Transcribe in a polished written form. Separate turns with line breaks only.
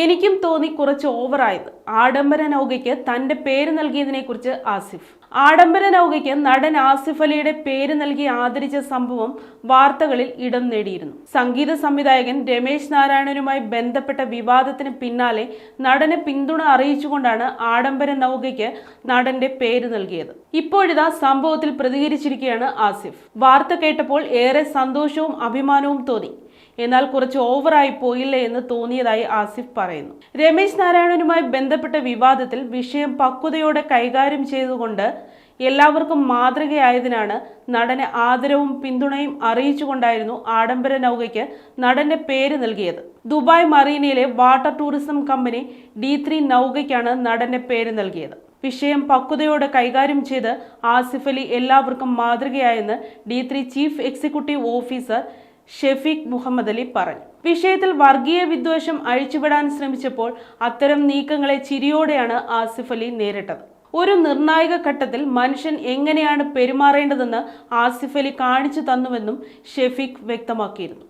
എനിക്കും തോന്നി കുറച്ച് ഓവറായത്. ആഡംബര നൗകയ്ക്ക് തന്റെ പേര് നൽകിയതിനെ കുറിച്ച് ആസിഫ്. ആഡംബര നൗകയ്ക്ക് നടൻ ആസിഫ് അലിയുടെ പേര് നൽകി ആദരിച്ച സംഭവം വാർത്തകളിൽ ഇടം നേടിയിരുന്നു. സംഗീത സംവിധായകൻ രമേശ് നാരായണനുമായി ബന്ധപ്പെട്ട വിവാദത്തിന് പിന്നാലെ നടന് പിന്തുണ അറിയിച്ചുകൊണ്ടാണ് ആഡംബര നൗകയ്ക്ക് നടന്റെ പേര് നൽകിയത്. ഇപ്പോഴിതാ സംഭവത്തിൽ പ്രതികരിച്ചിരിക്കുകയാണ് ആസിഫ്. വാർത്ത കേട്ടപ്പോൾ ഏറെ സന്തോഷവും അഭിമാനവും തോന്നി. എന്നാൽ കുറച്ച് ഓവറായി പോയില്ലേ എന്ന് തോന്നിയതായി ആസിഫ് പറയുന്നു. രമേശ് നാരായണനുമായി ബന്ധപ്പെട്ട വിവാദത്തിൽ വിഷയം പക്വതയോടെ കൈകാര്യം ചെയ്തുകൊണ്ട് എല്ലാവർക്കും മാതൃകയായതിനാണ് നടന് ആദരവും പിന്തുണയും അറിയിച്ചുകൊണ്ടായിരുന്നു ആഡംബര നൗകയ്ക്ക് നടന്റെ പേര് നൽകിയത്. ദുബായ് മറീനയിലെ വാട്ടർ ടൂറിസം കമ്പനി D3 നൗകയ്ക്കാണ് നടന്റെ പേര് നൽകിയത്. വിഷയം പക്വതയോടെ കൈകാര്യം ചെയ്ത് ആസിഫ് അലി എല്ലാവർക്കും മാതൃകയായെന്ന് D3 chief executive officer Shafeeq Muhammad Ali പറഞ്ഞു. വിഷയത്തിൽ വർഗീയ വിദ്വേഷം അഴിച്ചുവിടാൻ ശ്രമിച്ചപ്പോൾ അത്തരം നീക്കങ്ങളെ ചിരിയോടെയാണ് ആസിഫ് അലി നേരിട്ടത്. ഒരു നിർണായക ഘട്ടത്തിൽ മനുഷ്യൻ എങ്ങനെയാണ് പെരുമാറേണ്ടതെന്ന് ആസിഫ് അലി കാണിച്ചു തന്നുവെന്നും ഷെഫീഖ് വ്യക്തമാക്കിയിരുന്നു.